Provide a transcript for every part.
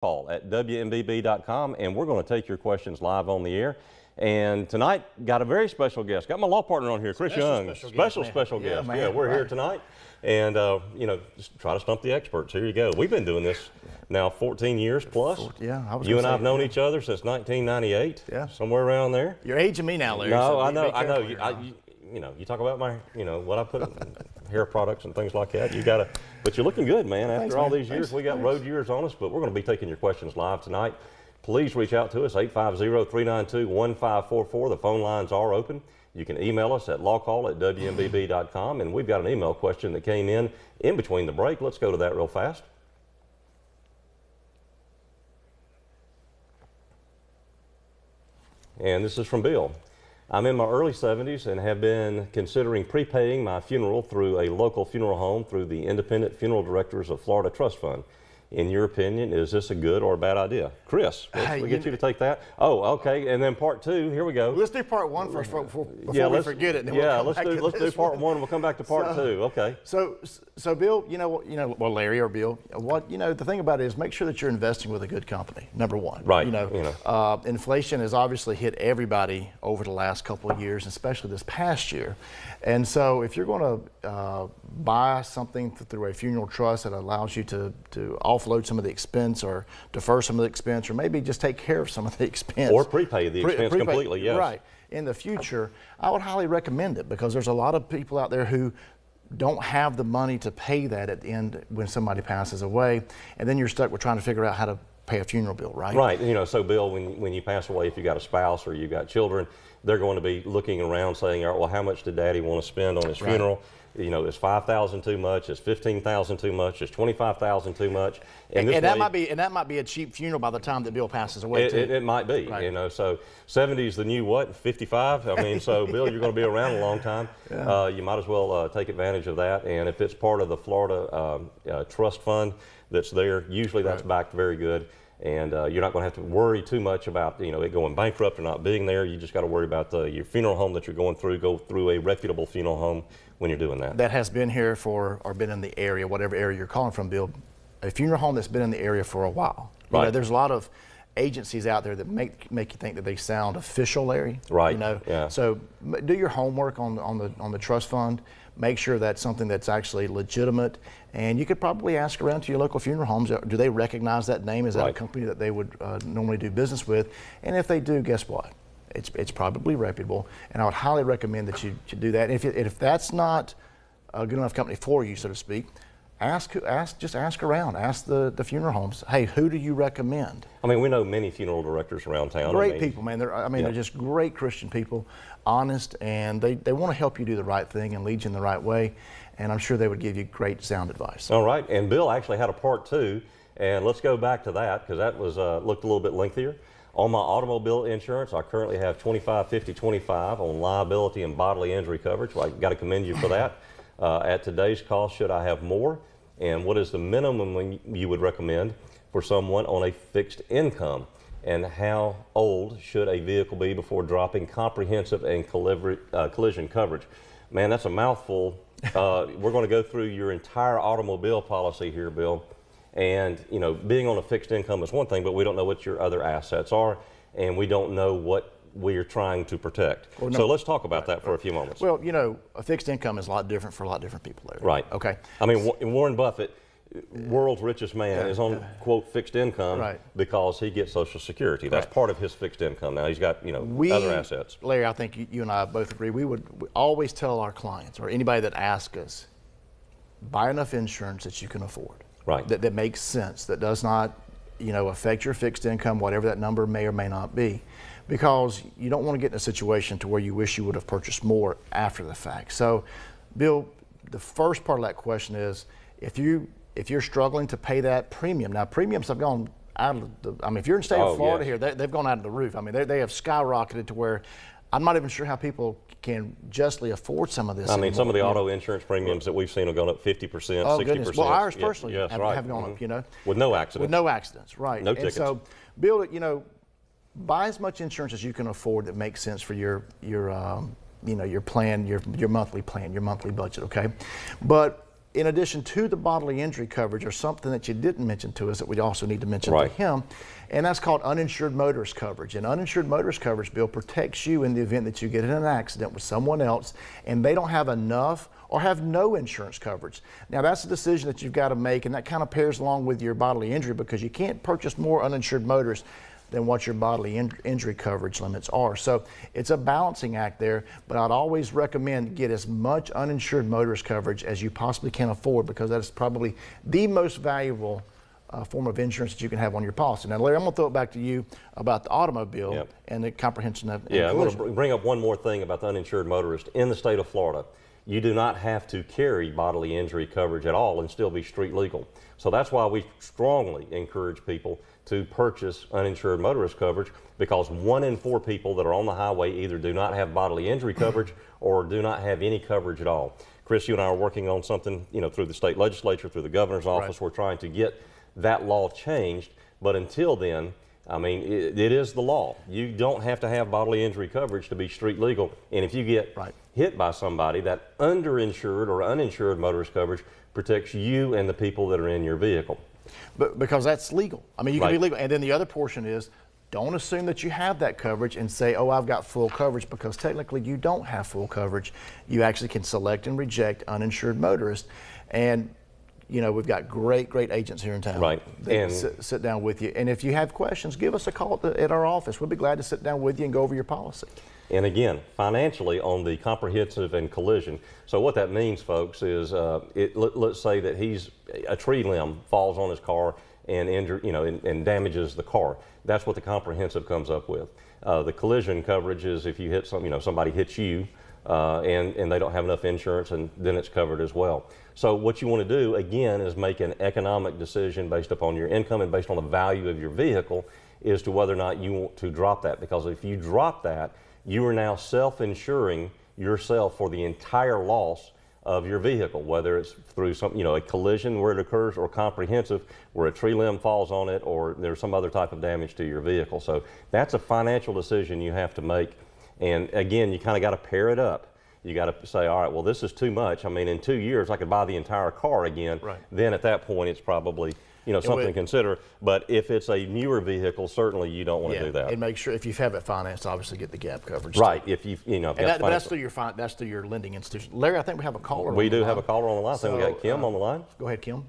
Call at WMBB.com, and we're going to take your questions live on the air. And tonight, got a very special guest. Got my law partner on here, Chris Young. Special guest. Yeah, we're here tonight. And, you know, just try to stump the experts. Here you go. We've been doing this now 14 years plus. Yeah, you and I have known each other since 1998. Yeah. Somewhere around there. You're aging me now, Larry. No, so I know. You know, you talk about my, you know, what I put in hair products and things like that. You got to, but you're looking good, man. After all these years, we got road years on us, but we're going to be taking your questions live tonight. Please reach out to us, 850-392-1544. The phone lines are open. You can email us at lawcall@wmbb.com, and we've got an email question that came in between the break. Let's go to that real fast. And this is from Bill. I'm in my early 70s and have been considering prepaying my funeral through a local funeral home through the Independent Funeral Directors of Florida Trust Fund. In your opinion, is this a good or a bad idea? Chris, we get you to take that. Oh, okay. And then part two, here we go. Let's do part one first before we forget it. Let's do part one. We'll come back to part two. Okay. So Bill, well, Larry or Bill, the thing about it is make sure that you're investing with a good company. Number one. Right. Inflation has obviously hit everybody over the last couple of years, especially this past year. And so if you're going to buy something through a funeral trust that allows you to offload some of the expense or defer some of the expense, or maybe just take care of some of the expense. Or prepay the expense completely, yes. Right. In the future, I would highly recommend it because there's a lot of people out there who don't have the money to pay that at the end when somebody passes away, and then you're stuck with trying to figure out how to pay a funeral bill, right? Right. So Bill, when you pass away, if you got a spouse or you got children, they're going to be looking around saying, all right, well, how much did Daddy want to spend on his funeral? Is $5,000 too much? Is $15,000 too much? Is $25,000 too much? And that might be a cheap funeral by the time that Bill passes away. It might be. Right. So 70 is the new what? 55. I mean, so Bill, you're going to be around a long time. Yeah. You might as well take advantage of that. And if it's part of the Florida Trust Fund that's there, usually that's backed very good. And you're not going to have to worry too much about it going bankrupt or not being there. You just got to worry about your funeral home that you're going through. Go through a reputable funeral home when you're doing that. That has been here or been in the area, whatever area you're calling from, Bill. A funeral home that's been in the area for a while. Right. There's a lot of agencies out there that make you think that they sound official, Larry. Right. Yeah. So do your homework on the trust fund. Make sure that's something that's actually legitimate, and you could probably ask around to your local funeral homes. Do they recognize that name? Is that a company that they would normally do business with? And if they do, guess what? It's probably reputable, and I would highly recommend that you do that. If that's not a good enough company for you, so to speak, just ask around. Ask the funeral homes. Hey, who do you recommend? I mean, we know many funeral directors around town. Great people, man. They're just great Christian people, honest, and they want to help you do the right thing and lead you in the right way. And I'm sure they would give you great sound advice. All right. And Bill actually had a part two, and let's go back to that because that was looked a little bit lengthier. On my automobile insurance, I currently have 25-50-25 on liability and bodily injury coverage. Well, I got to commend you for that. At today's cost, should I have more? And what is the minimum you would recommend for someone on a fixed income? And how old should a vehicle be before dropping comprehensive and collision coverage? Man, that's a mouthful. We're going to go through your entire automobile policy here, Bill. And, being on a fixed income is one thing, but we don't know what your other assets are, and we don't know what we're trying to protect. So let's talk about that for a few moments. Well, a fixed income is a lot different for a lot of different people, Larry. Right. Okay. I mean, Warren Buffett, world's richest man, is on, quote, fixed income because he gets Social Security. That's part of his fixed income. Now, he's got, other assets. Larry, I think you and I both agree. We always tell our clients or anybody that asks us, buy enough insurance that you can afford. Right. That makes sense, that does not, affect your fixed income, whatever that number may or may not be, because you don't want to get in a situation to where you wish you would have purchased more after the fact. So, Bill, the first part of that question is, if you're struggling to pay that premium, now premiums have gone out of if you're in the state of Florida here, they've gone out of the roof. I mean, they have skyrocketed to where I'm not even sure how people can justly afford some of this anymore. Some of the auto insurance premiums that we've seen have gone up 50%, 60%. Goodness. Well, ours personally have gone up, With no accidents. With no accidents, right. No tickets. And so, Bill, buy as much insurance as you can afford that makes sense for your plan, your monthly plan, your monthly budget, okay? But in addition to the bodily injury coverage, there's something that you didn't mention to us that we also need to mention to him, and that's called uninsured motorist coverage. And uninsured motorist coverage, Bill, protects you in the event that you get in an accident with someone else and they don't have enough or have no insurance coverage. Now, that's a decision that you've got to make, and that kind of pairs along with your bodily injury, because you can't purchase more uninsured motorists than what your bodily injury coverage limits are. So it's a balancing act there, but I'd always recommend get as much uninsured motorist coverage as you possibly can afford, because that is probably the most valuable form of insurance that you can have on your policy. Now, Larry, I'm going to throw it back to you about the automobile and the comprehension of I'm going to bring up one more thing about the uninsured motorist. In the state of Florida, you do not have to carry bodily injury coverage at all and still be street legal. So that's why we strongly encourage people to purchase uninsured motorist coverage, because 1 in 4 people that are on the highway either do not have bodily injury coverage or do not have any coverage at all. Chris, you and I are working on something, through the state legislature, through the governor's office. We're trying to get that law changed, but until then, I mean, it is the law. You don't have to have bodily injury coverage to be street legal, and if you get hit by somebody, that underinsured or uninsured motorist coverage protects you and the people that are in your vehicle. But because that's legal. I mean, you can be legal. And then the other portion is, don't assume that you have that coverage and say, oh, I've got full coverage, because technically you don't have full coverage. You actually can select and reject uninsured motorists. And we've got great agents here in town. They sit down with you. And if you have questions, give us a call at our office. We'll be glad to sit down with you and go over your policy. And again, financially on the comprehensive and collision. So what that means, folks, is let's say that a tree limb falls on his car and and damages the car. That's what the comprehensive comes up with. The collision coverage is if you hit somebody hits you and they don't have enough insurance, and then it's covered as well. So what you want to do, again, is make an economic decision based upon your income and based on the value of your vehicle as to whether or not you want to drop that. Because if you drop that, you are now self-insuring yourself for the entire loss of your vehicle, whether it's through a collision where it occurs, or comprehensive where a tree limb falls on it, or there's some other type of damage to your vehicle. So that's a financial decision you have to make. And again, you kind of got to pair it up. You got to say, all right, well, this is too much. I mean, in 2 years, I could buy the entire car again. Then at that point, it's probably something to consider. But if it's a newer vehicle, certainly you don't want to do that. And make sure, if you have it financed, obviously get the gap coverage. If and that's through your lending institution. Larry, I think we have a caller. We do have a caller on the line. I think we got Kim on the line. Go ahead, Kim.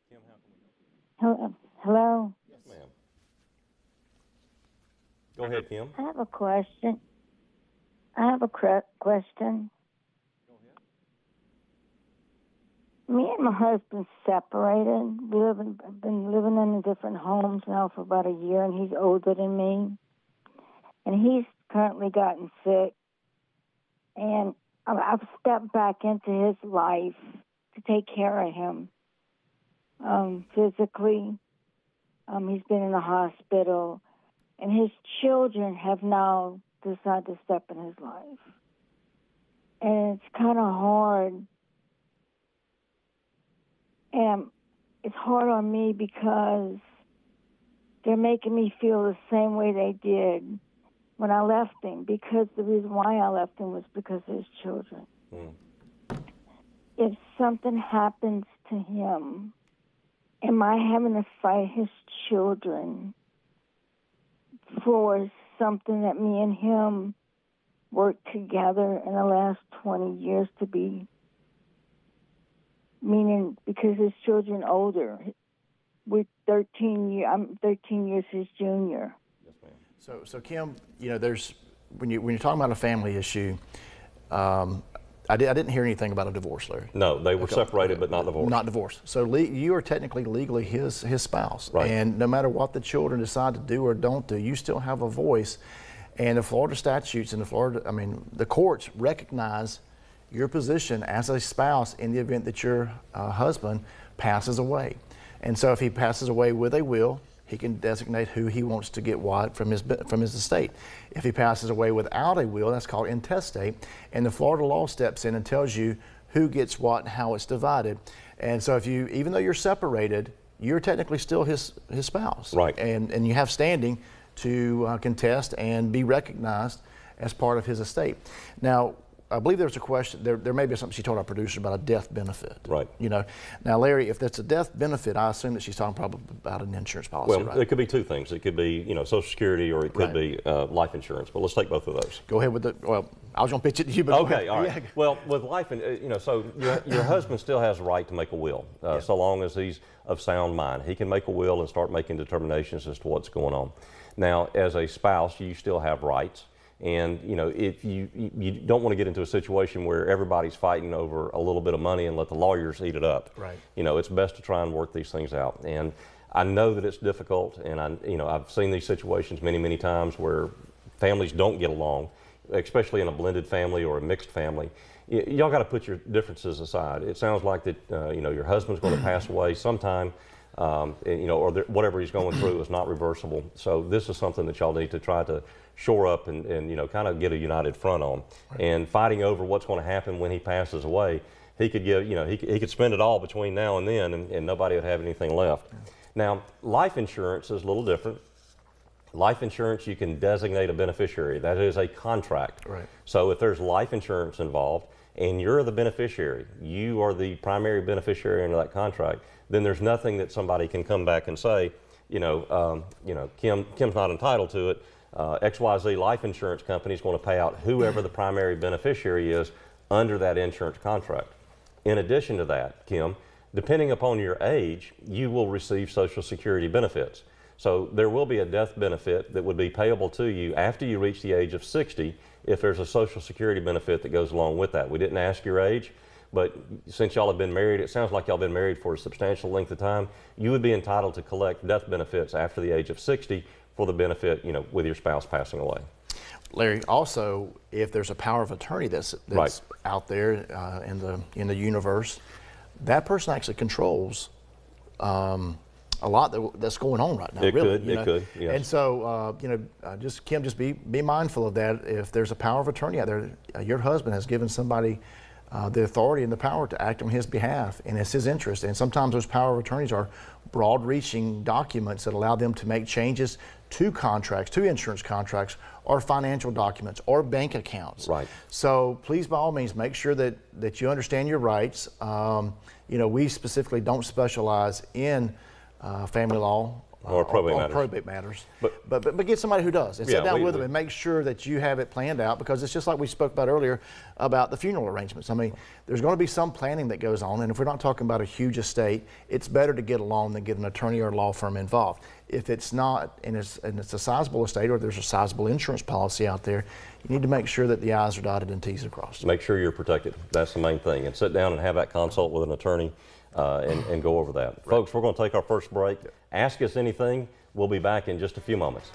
Kim, how can we hello. Yes, ma'am. Go ahead, Kim. I have a question. Question. Me and my husband separated. We've been living in different homes now for about a year, and he's older than me. And he's currently gotten sick. And I've stepped back into his life to take care of him. Physically, he's been in the hospital. And his children have now decided to step in his life. And it's kind of hard. And it's hard on me because they're making me feel the same way they did when I left him, because the reason why I left him was because of his children. If something happens to him, am I having to fight his children for something that me and him worked together in the last 20 years to be? Meaning, because his children older. I'm 13 years his junior. Yes, ma'am. So Kim, there's when you're talking about a family issue, I didn't hear anything about a divorce, Larry. No, they were separated, but not divorced. Not divorced. So you are technically legally his spouse, and no matter what the children decide to do or don't do, you still have a voice. And the Florida statutes and the courts recognize your position as a spouse in the event that your husband passes away. And so if he passes away with a will, he can designate who he wants to get what from his estate. If he passes away without a will, that's called intestate, and the Florida law steps in and tells you who gets what and how it's divided. And so even though you're separated, you're technically still his spouse. And you have standing to contest and be recognized as part of his estate. Now, I believe there's a question, there may be something she told our producer about a death benefit. Right. You know, now Larry, if that's a death benefit, I assume that she's talking probably about an insurance policy, Well, right? it could be two things. It could be, Social Security, or it could Right. be life insurance. But let's take both of those. Go ahead with well, I was going to pitch it to you, but go Okay, ahead. all right. Yeah. Well, with life, so your husband still has a right to make a will, so long as he's of sound mind. He can make a will and start making determinations as to what's going on. Now, as a spouse, you still have rights. And if you don't want to get into a situation where everybody's fighting over a little bit of money and let the lawyers eat it up. Right. It's best to try and work these things out. And I know that it's difficult, and I've seen these situations many, many times where families don't get along, especially in a blended family or a mixed family. Y'all got to put your differences aside. It sounds like that your husband's going to pass away sometime. Or whatever he's going through is not reversible. So this is something that y'all need to try to shore up and kind of get a united front on. Right. And fighting over what's going to happen when he passes away, he could he could spend it all between now and then, and nobody would have anything left. Yeah. Now, life insurance is a little different. Life insurance, you can designate a beneficiary. That is a contract. Right. So if there's life insurance involved and you're the beneficiary, you are the primary beneficiary under that contract, then there's nothing that somebody can come back and say, Kim's not entitled to it. XYZ Life Insurance Company is going to pay out whoever the primary beneficiary is under that insurance contract. In addition to that, Kim, depending upon your age, you will receive Social Security benefits. So there will be a death benefit that would be payable to you after you reach the age of 60 if there's a Social Security benefit that goes along with that. We didn't ask your age, but since y'all have been married, it sounds like y'all been married for a substantial length of time, you would be entitled to collect death benefits after the age of 60 for the benefit, with your spouse passing away. Larry, also, if there's a power of attorney that's right. out there in the universe, that person actually controls a lot that's going on right now. It really, could, yes. And so, Kim, just be mindful of that. If there's a power of attorney out there, your husband has given somebody the authority and the power to act on his behalf, and it's his interest. And sometimes those power of attorneys are broad-reaching documents that allow them to make changes to contracts, to insurance contracts, or financial documents, or bank accounts. Right. So please, by all means, make sure that you understand your rights. We specifically don't specialize in family law or probate matters. But get somebody who does, and sit down with them and make sure that you have it planned out, because it's just like we spoke about earlier about the funeral arrangements. I mean, there's going to be some planning that goes on, and if we're not talking about a huge estate, it's better to get along than get an attorney or a law firm involved. If it's not, and it's a sizable estate, or there's a sizable insurance policy out there, you need to make sure that the I's are dotted and T's are crossed. Make sure you're protected. That's the main thing. And sit down and have that consult with an attorney and go over that. Right. Folks, we're going to take our first break. Ask us anything. We'll be back in just a few moments.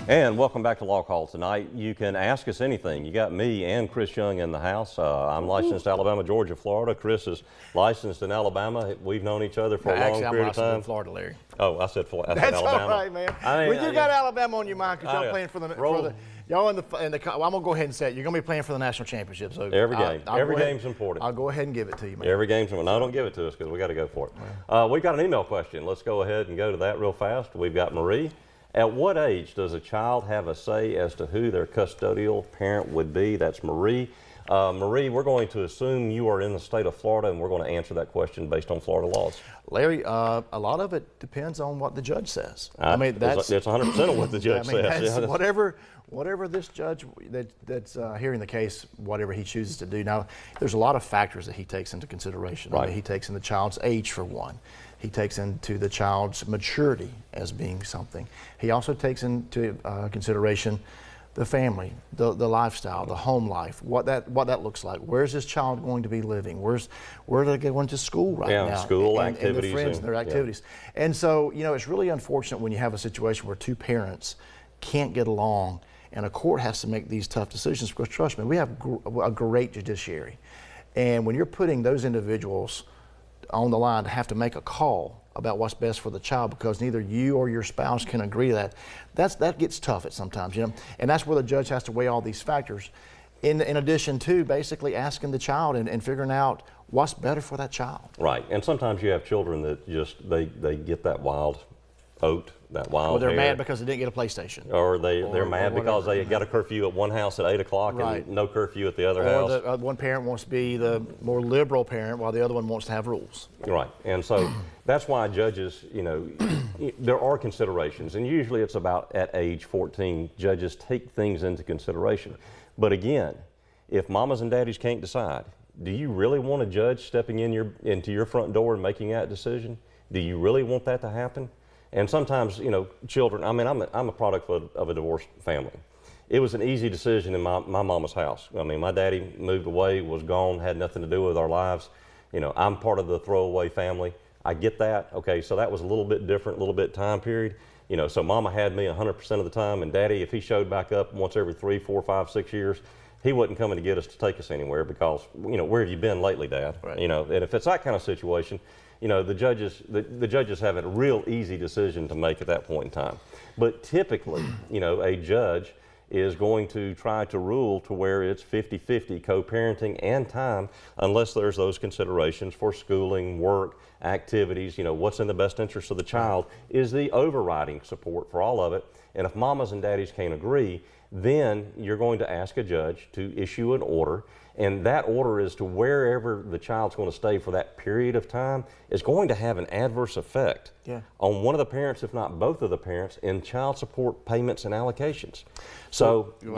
And welcome back to Law Call tonight. You can ask us anything. You got me and Chris Young in the house. I'm licensed Alabama, Georgia, Florida. Chris is licensed in Alabama. We've known each other for a long period of time. In Florida, Larry. Oh, I said Alabama. That's all right, man. You got Alabama on your mind because y'all playing for the y'all in the well, I'm gonna go ahead and say it. You're gonna be playing for the national championship. So every game, every game's important. I'll go ahead and give it to you, man. Every game's important. No, don't give it to us because we got to go for it. We've got an email question. Let's go ahead and go to that real fast. We've got Marie. At what age does a child have a say as to who their custodial parent would be? That's Marie. Marie, we're going to assume you are in the state of Florida, and we're going to answer that question based on Florida laws. Larry, a lot of it depends on what the judge says. I mean, it's 100% of what the judge says. Whatever this judge that's hearing the case, whatever he chooses to do. Now, there's a lot of factors that he takes into consideration. Right. I mean, he takes in the child's age, for one. He takes into the child's maturity as being something. He also takes into consideration the family, the lifestyle, the home life, what that looks like. Where's this child going to be living? Where are they going to school right now? School and activities. And the friends and their activities. Yeah. And so, you know, it's really unfortunate when you have a situation where two parents can't get along and a court has to make these tough decisions, because trust me, we have a great judiciary. And when you're putting those individuals on the line to have to make a call about what's best for the child because neither you or your spouse can agree that gets tough at sometimes, you know, and that's where the judge has to weigh all these factors in addition to basically asking the child and figuring out what's better for that child. Right. And sometimes you have children that just they get that wild oat, that wild Or they're hair. mad because they didn't get a PlayStation. Or they're mad because they got a curfew at one house at 8 o'clock Right. and no curfew at the other house. Or one parent wants to be the more liberal parent while the other one wants to have rules. Right. And so that's why judges, you know, there are considerations. And usually it's about at age 14, judges take things into consideration. But again, if mamas and daddies can't decide, do you really want a judge stepping into your front door and making that decision? Do you really want that to happen? And sometimes, you know, children, I mean, I'm a product of a divorced family. It was an easy decision in my mama's house. I mean, my daddy moved away, was gone, had nothing to do with our lives. You know, I'm part of the throwaway family. I get that. Okay, so that was a little bit different, a little bit time period. You know, so mama had me 100% of the time, and daddy, if he showed back up once every 3, 4, 5, 6 years, he wasn't coming to get us to take us anywhere because, you know, where have you been lately, Dad? Right. You know, and if it's that kind of situation, you know, the judges have a real easy decision to make at that point in time. But typically, you know, a judge is going to try to rule to where it's 50-50 co-parenting and time, unless there's those considerations for schooling, work, activities, you know, what's in the best interest of the child is the overriding support for all of it. And if mamas and daddies can't agree, then you're going to ask a judge to issue an order, and that order is to wherever the child's going to stay for that period of time is going to have an adverse effect on one of the parents, if not both of the parents, in child support payments and allocations. So, go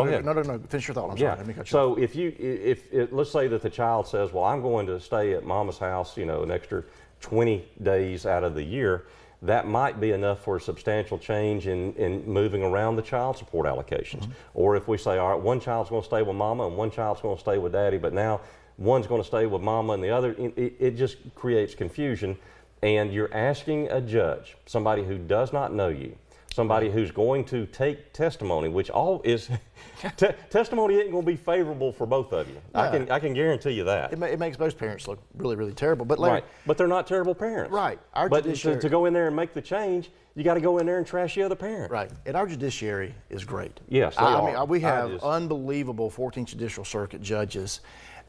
ahead. No, finish your thought. I'm sorry. Let me cut you so off. if let's say that the child says, well, I'm going to stay at mama's house, you know, an extra 20 days out of the year, that might be enough for a substantial change in moving around the child support allocations. Mm-hmm. Or if we say, all right, one child's going to stay with mama and one child's going to stay with daddy, but now one's going to stay with mama and the other, it just creates confusion. And you're asking a judge, somebody who does not know you, somebody who's going to take testimony, which all is, testimony isn't going to be favorable for both of you. Yeah. I can guarantee you that. It makes most parents look really, really terrible. But Larry, right. But they're not terrible parents. Right. But to go in there and make the change, you got to go in there and trash the other parent. Right. And our judiciary is great. Yes, I mean, we have unbelievable 14th Judicial Circuit judges,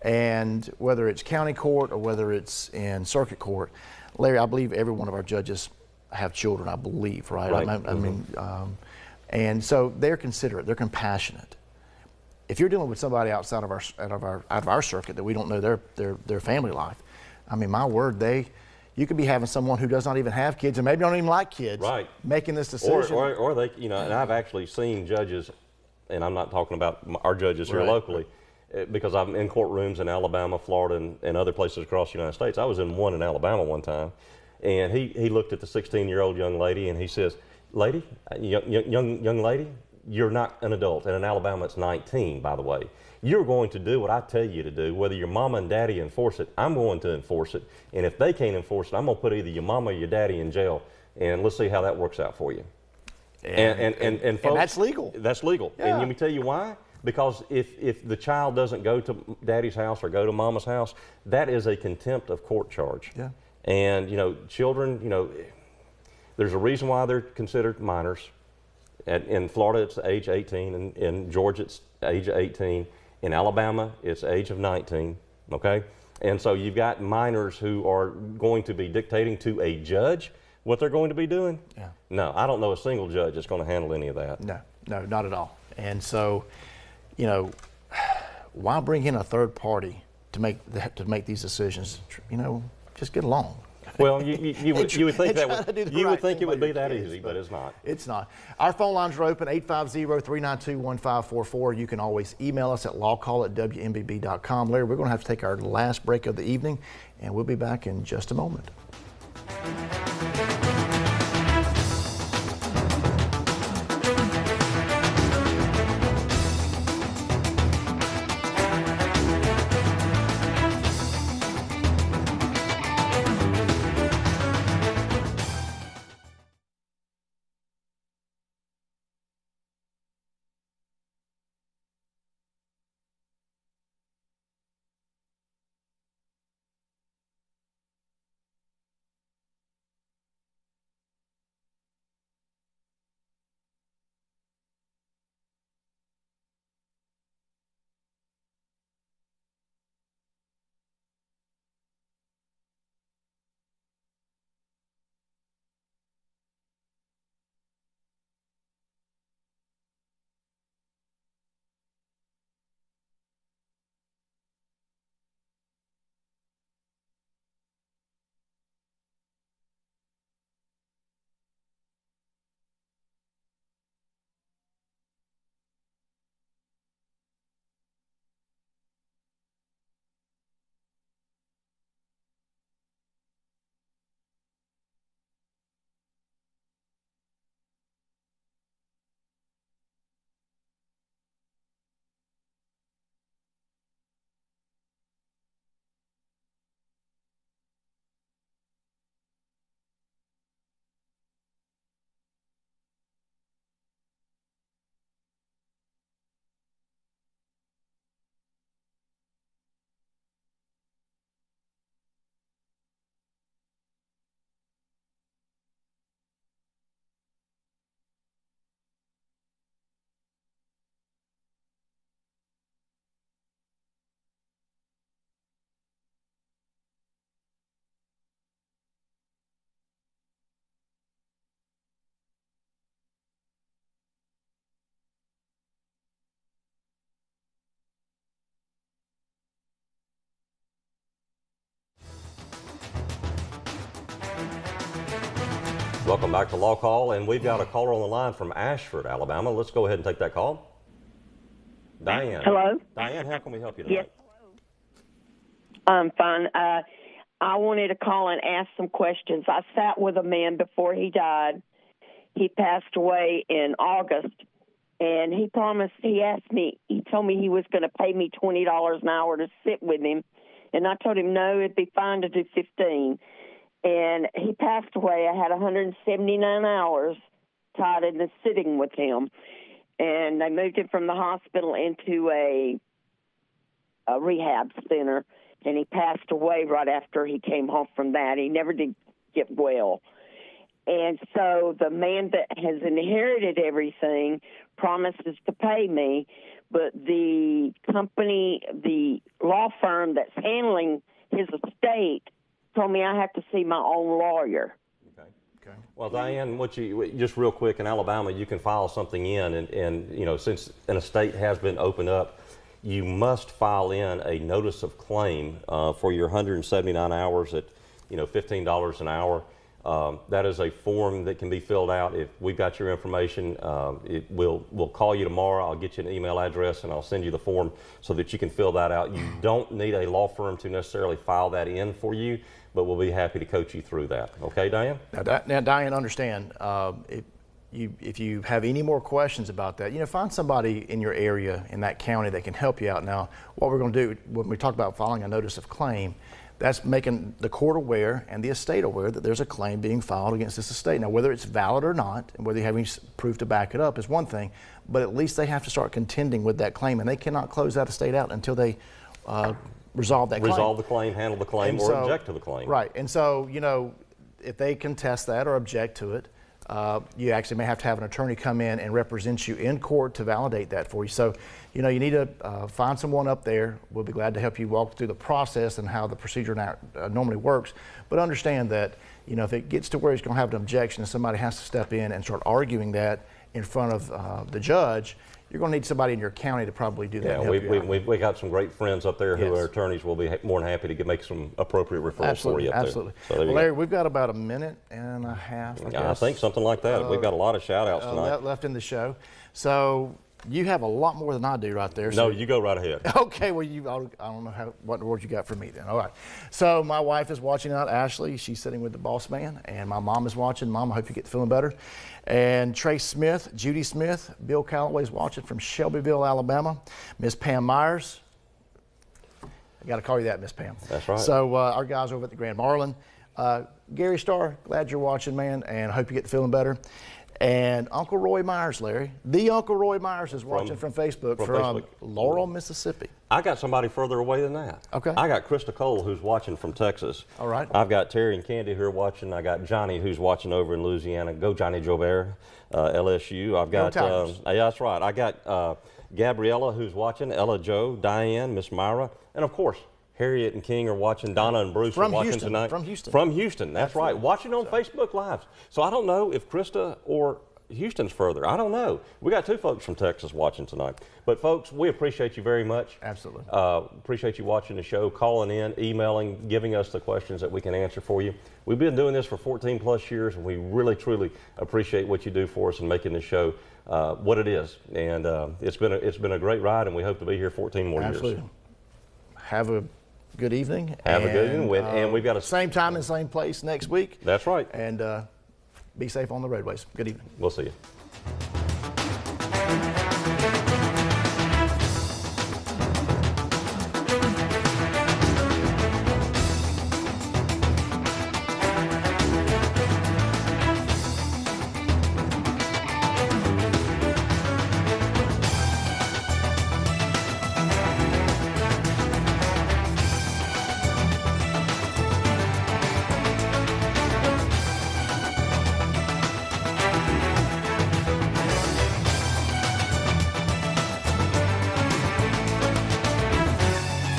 and whether it's county court or whether it's in circuit court, Larry, I believe every one of our judges have children, I believe, right? I mean, and so they're considerate, they're compassionate. If you're dealing with somebody outside of our circuit that we don't know their family life, I mean, my word, you could be having someone who does not even have kids and maybe don't even like kids, right, making this decision. Or they, you know, and I've actually seen judges, and I'm not talking about our judges here locally, because I'm in courtrooms in Alabama, Florida, and other places across the United States. I was in one in Alabama one time, and he looked at the 16-year-old young lady and he says, "Lady, young lady, you're not an adult." And in Alabama, it's 19, by the way. You're going to do what I tell you to do, whether your mama and daddy enforce it. I'm going to enforce it, and if they can't enforce it, I'm going to put either your mama or your daddy in jail, and let's see how that works out for you. And folks, that's legal. That's legal. Yeah. And let me tell you why. Because if the child doesn't go to daddy's house or go to mama's house, that is a contempt of court charge. Yeah. And, children, there's a reason why they're considered minors. In Florida, it's age 18. In Georgia, it's age 18. In Alabama, it's age of 19, okay? And so you've got minors who are going to be dictating to a judge what they're going to be doing. Yeah. No, I don't know a single judge that's going to handle any of that. No, not at all. And so, why bring in a third party to make these decisions? Just get along. Well, you would think it would be that kids, easy, but it's not. It's not. Our phone lines are open, 850-392-1544. You can always email us at lawcall@WMBB.com. Larry, we're going to have to take our last break of the evening, and we'll be back in just a moment. Welcome back to Law Call, and we've got a caller on the line from Ashford, Alabama. Let's go ahead and take that call. Diane. Hello? Diane, how can we help you tonight? Yes. I'm fine. I wanted to call and ask some questions. I sat with a man before he died. He passed away in August, and he asked me, he told me he was going to pay me $20 an hour to sit with him, and I told him, no, it'd be fine to do 15. And he passed away. I had 179 hours tied into sitting with him. And they moved him from the hospital into a rehab center. And he passed away right after he came home from that. He never did get well. And so the man that has inherited everything promises to pay me, but the company, the law firm that's handling his estate, told me I have to see my own lawyer. Okay. Well, Diane, just real quick, in Alabama, you can file something in, and since an estate has been opened up, you must file in a notice of claim for your 179 hours at $15 an hour. That is a form that can be filled out. If we've got your information, we'll call you tomorrow. I'll get you an email address and I'll send you the form so that you can fill that out. You don't need a law firm to necessarily file that in for you, but we'll be happy to coach you through that. Okay, Diane? Now Diane, understand, if you have any more questions about that, find somebody in your area, in that county, that can help you out. Now, what we're going to do when we talk about filing a notice of claim, That's making the court aware and the estate aware that there's a claim being filed against this estate. Now, whether it's valid or not, and whether you have any proof to back it up is one thing, but at least they have to start contending with that claim, and they cannot close that estate out until they resolve that claim. Resolve the claim, handle the claim, or object to the claim. Right, and so, you know, if they contest that or object to it, you actually may have to have an attorney come in and represent you in court to validate that for you. So, you know, you need to find someone up there. We'll be glad to help you walk through the process and how the procedure normally works. But understand that, you know, if it gets to where it's going to have an objection and somebody has to step in and start arguing that in front of the judge, you're going to need somebody in your county to probably do that. Yeah, we got some great friends up there who are attorneys. Will be more than happy to make some appropriate referrals for you up there. Absolutely. So well, Larry, we've got about a minute and a half, I think something like that. We've got a lot of shout outs tonight. Left in the show. So you have a lot more than I do right there. No, So you go right ahead. Okay, well, I don't know what words you got for me then. All right. So my wife is watching out, Ashley. She's sitting with the boss man, and my mom is watching. Mom, I hope you get feeling better. And Trace Smith, Judy Smith, Bill Calloway's watching from Shelbyville, Alabama. Miss Pam Myers. I got to call you that, Miss Pam. That's right. So our guys over at the Grand Marlin. Gary Starr, glad you're watching, man, and hope you get feeling better. And Uncle Roy Myers, Larry, the Uncle Roy Myers is watching from Facebook from Laurel, Mississippi. I got somebody further away than that. Okay. I got Krista Cole, who's watching from Texas. All right. I've got Terry and Candy who are watching. I got Johnny, who's watching over in Louisiana. Go Johnny Jobert, LSU. I've got, yeah, that's right. I got Gabriella, who's watching, Ella Joe, Diane, Miss Myra, and of course, Harriet and King are watching. Donna and Bruce are watching tonight. From Houston. From Houston, that's right. Watching on Facebook Lives. So I don't know if Krista or Houston's further. I don't know. We got two folks from Texas watching tonight. But folks, we appreciate you very much. Absolutely. Appreciate you watching the show, calling in, emailing, giving us the questions that we can answer for you. We've been doing this for 14 plus years, and we really, truly appreciate what you do for us and making this show what it is. And it's been a great ride, and we hope to be here 14 more years. Absolutely. Have a good evening. Have a good evening. And we've got a same time and same place next week. That's right. And be safe on the roadways. Good evening. We'll see you.